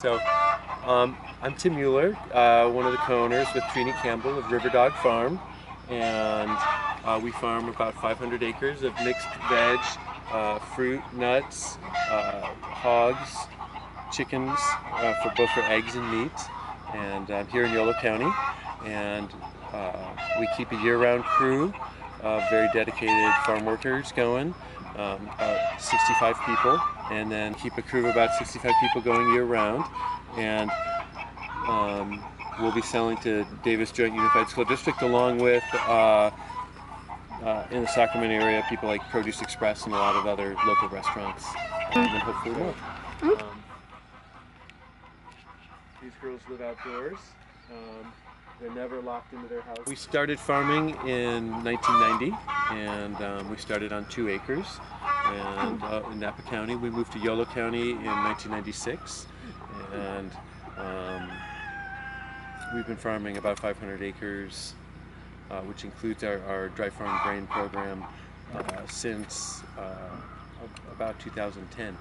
So, I'm Tim Mueller, one of the co-owners with Trini Campbell of River Dog Farm, and we farm about 500 acres of mixed veg, fruit, nuts, hogs, chickens, for both for eggs and meat, and I'm here in Yolo County, and we keep a year-round crew of very dedicated farm workers going, about 65 people, and then keep a crew of about 65 people going year-round, and we'll be selling to Davis Joint Unified School District along with in the Sacramento area people like Produce Express and a lot of other local restaurants, and then hopefully more. These girls live outdoors. They're never locked into their house. We started farming in 1990, and we started on 2 acres and in Napa County. We moved to Yolo County in 1996, and we've been farming about 500 acres, which includes our dry farm grain program, since about 2010.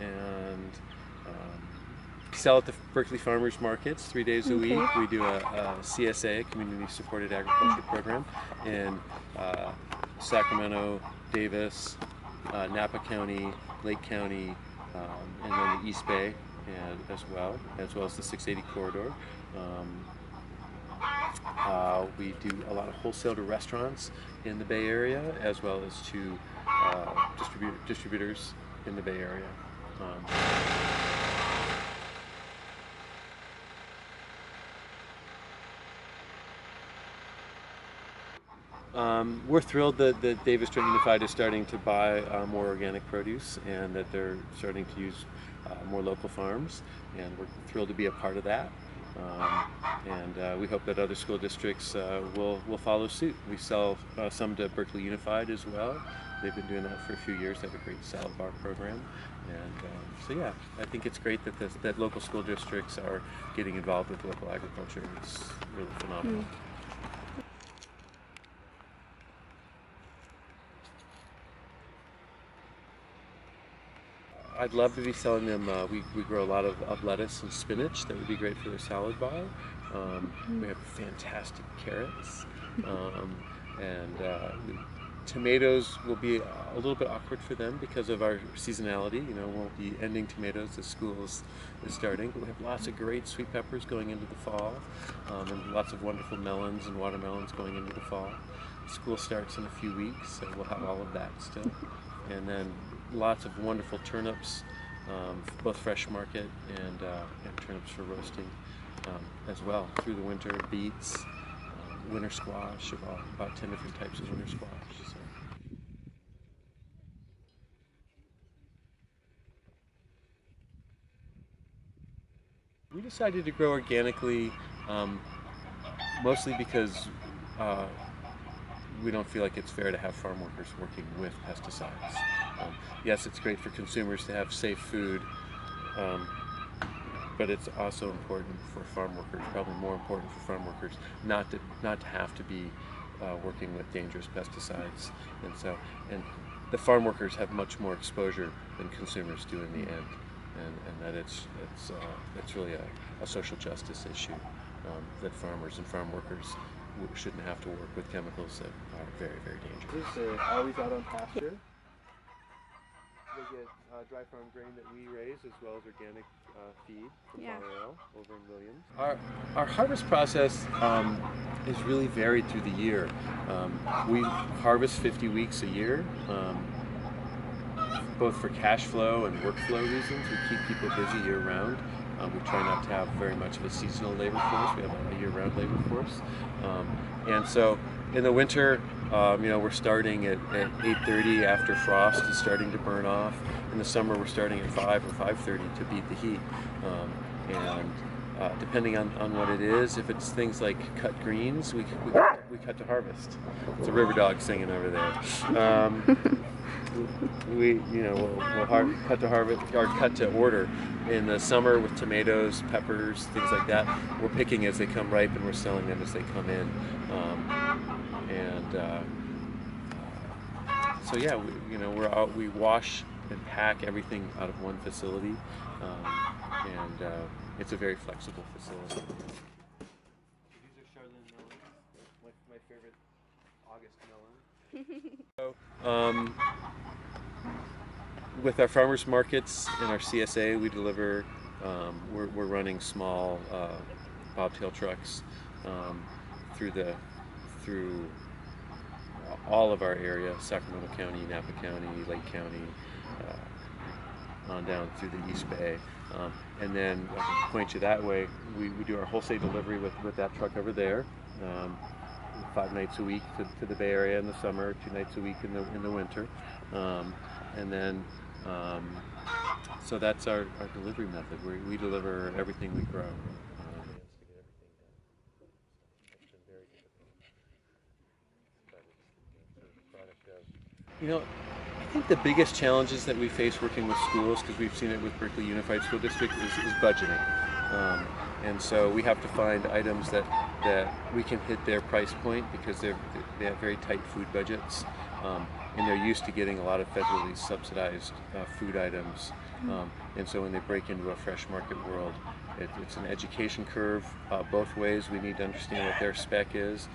And sell at the Berkeley Farmers Markets 3 days a week. We do a CSA, a Community Supported Agriculture Program, in Sacramento, Davis, Napa County, Lake County, and then the East Bay, and as well as the 680 corridor. We do a lot of wholesale to restaurants in the Bay Area, as well as to distributors in the Bay Area. We're thrilled that Davis Joint Unified is starting to buy more organic produce, and that they're starting to use more local farms, and we're thrilled to be a part of that. And we hope that other school districts will follow suit. We sell some to Berkeley Unified as well. They've been doing that for a few years. They have a great salad bar program, and so yeah, I think it's great that local school districts are getting involved with local agriculture. It's really phenomenal. I'd love to be selling them. We grow a lot of lettuce and spinach. That would be great for their salad bar. We have fantastic carrots, and tomatoes will be a little bit awkward for them because of our seasonality. You know, we won't be ending tomatoes as school is starting. But we have lots of great sweet peppers going into the fall, and lots of wonderful melons and watermelons going into the fall. School starts in a few weeks, so we'll have all of that still. And then lots of wonderful turnips, both fresh market and turnips for roasting as well through the winter. Beets, winter squash, about 10 different types of winter squash. So. We decided to grow organically mostly because we don't feel like it's fair to have farm workers working with pesticides. Yes, it's great for consumers to have safe food, but it's also important for farm workers, probably more important for farm workers, not to have to be working with dangerous pesticides. And the farm workers have much more exposure than consumers do in the end, and that it's really a social justice issue, that farmers and farm workers shouldn't have to work with chemicals that are very, very dangerous. They're always out on pasture. They get dry farm grain that we raise, as well as organic feed from Farm over in Williams. Our harvest process is really varied through the year. We harvest 50 weeks a year, both for cash flow and workflow reasons. We keep people busy year round. We try not to have very much of a seasonal labor force. We have a year-round labor force. And so in the winter, we're starting at 8:30 after frost is starting to burn off. In the summer, we're starting at 5 or 5:30 to beat the heat. Depending on what it is, if it's things like cut greens, we cut to harvest. It's a river dog singing over there. We'll cut to harvest or cut to order. In the summer with tomatoes, peppers, things like that, we're picking as they come ripe and we're selling them as they come in. So yeah, we wash and pack everything out of one facility, and it's a very flexible facility. These are Charlene melons, my favorite August melon. With our farmers markets and our CSA, we deliver. We're running small bobtail trucks through all of our area: Sacramento County, Napa County, Lake County, on down through the East Bay. And then I can point you that way. We do our wholesale delivery with that truck over there. 5 nights a week to the Bay Area in the summer, 2 nights a week in the winter, and then so that's our delivery method. We deliver everything we grow. You know, I think the biggest challenges that we face working with schools, because we've seen it with Berkeley Unified School District, is budgeting. And so we have to find items that we can hit their price point, because they have very tight food budgets, and they're used to getting a lot of federally subsidized food items. And so when they break into a fresh market world, it's an education curve both ways. We need to understand what their spec is,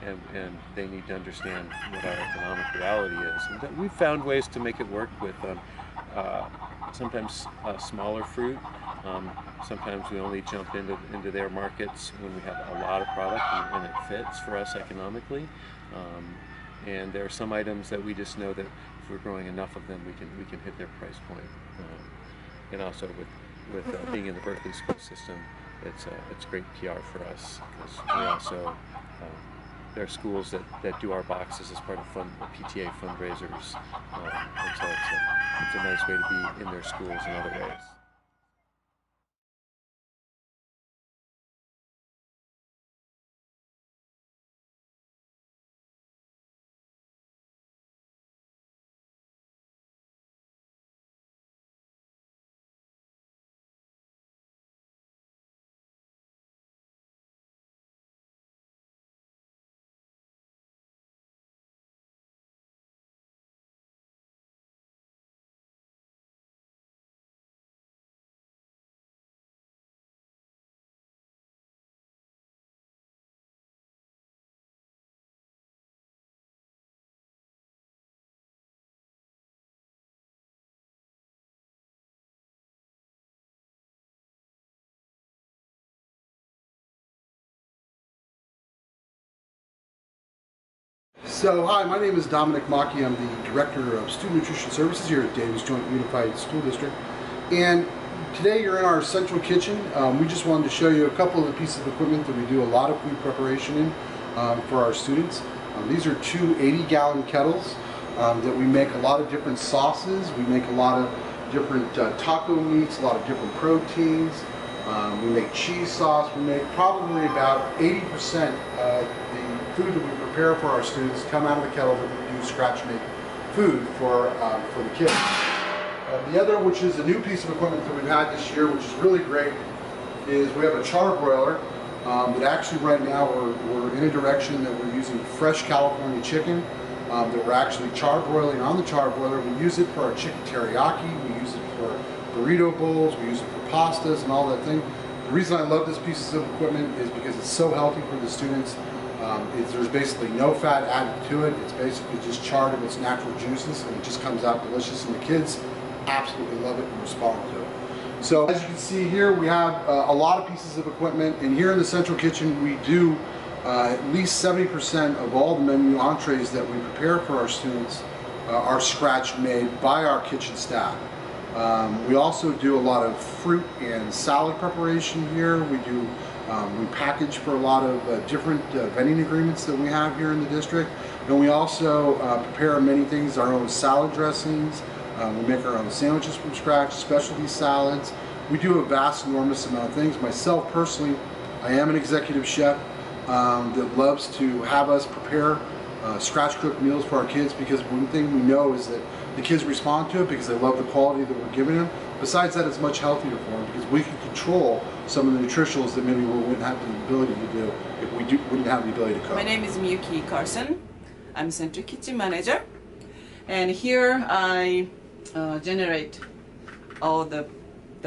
and they need to understand what our economic reality is. And we've found ways to make it work with sometimes smaller fruit. Sometimes we only jump into their markets when we have a lot of product and it fits for us economically. And there are some items that we just know that if we're growing enough of them, we can hit their price point. And also with being in the Berkeley school system, it's great PR for us, because we also there are schools that do our boxes as part of PTA fundraisers, and so it's a nice way to be in their schools in other ways. So, hi, my name is Dominic Maki. I'm the Director of Student Nutrition Services here at Davis Joint Unified School District. And today you're in our central kitchen. We just wanted to show you a couple of the pieces of equipment that we do a lot of food preparation in for our students. These are two 80-gallon kettles that we make a lot of different sauces. We make a lot of different taco meats, a lot of different proteins. We make cheese sauce. We make probably about 80% of the food that we prepare for our students come out of the kettle that we do scratch-made food for the kids. The other, which is a new piece of equipment that we've had this year, which is really great, is we have a charbroiler that actually right now we're in a direction that we're using fresh California chicken that we're actually charbroiling on the charbroiler. We use it for our chicken teriyaki, we use it for burrito bowls, we use it for pastas and all that thing. The reason I love this piece of equipment is because it's so healthy for the students. There's basically no fat added to it. It's basically just charred of its natural juices, and it just comes out delicious, and the kids absolutely love it and respond to it. So as you can see here, we have a lot of pieces of equipment, and here in the central kitchen we do at least 70% of all the menu entrees that we prepare for our students are scratch made by our kitchen staff. We also do a lot of fruit and salad preparation here. We package for a lot of different vending agreements that we have here in the district. And we also prepare many things, our own salad dressings. We make our own sandwiches from scratch, specialty salads. We do a vast, enormous amount of things. Myself personally, I am an executive chef that loves to have us prepare scratch cooked meals for our kids, because one thing we know is that the kids respond to it because they love the quality that we're giving them. Besides that, it's much healthier for them because we can control some of the nutritionals that maybe we wouldn't have the ability to do if we wouldn't have the ability to cook. My name is Miyuki Carson. I'm Central Kitchen Manager, and here I generate all the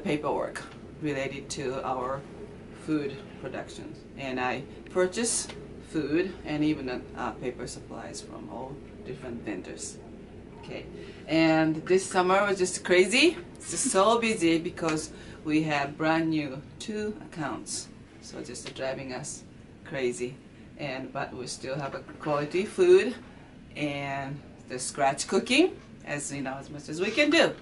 paperwork related to our food production. And I purchase food and even paper supplies from all different vendors. Okay, and this summer was just crazy. It's just so busy because we have brand new 2 accounts, so just driving us crazy. But we still have a quality food and the scratch cooking, as much as we can do,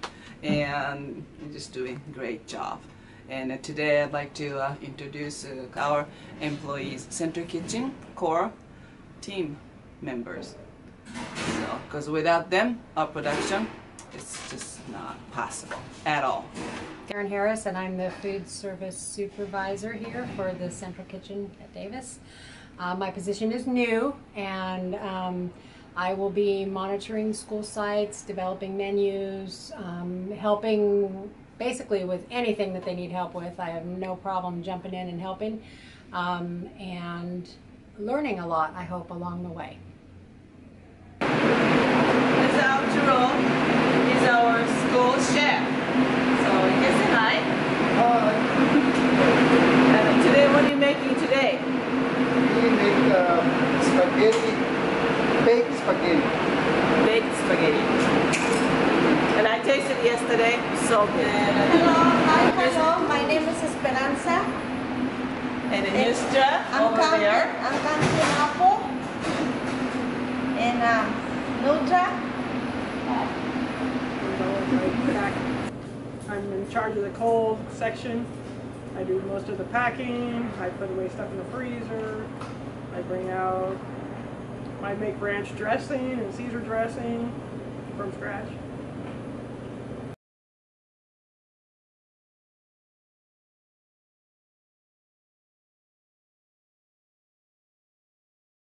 and we're just doing a great job. And today I'd like to introduce our employees, Central Kitchen core team members. So, because without them, our production is just not possible at all. Karen Harris, and I'm the food service supervisor here for the Central Kitchen at Davis. My position is new, and I will be monitoring school sites, developing menus, helping basically with anything that they need help with. I have no problem jumping in and helping, and learning a lot, I hope, along the way. This Arturo is our school chef. So you can say hi. And today, what are you making today? We make spaghetti, baked spaghetti. Baked spaghetti. And I tasted yesterday, so good. Hello, my name is Esperanza. And then Yustra I'm over there. counting apple. And Nudra. I'm in charge of the cold section. I do most of the packing. I put away stuff in the freezer. I make ranch dressing and Caesar dressing from scratch.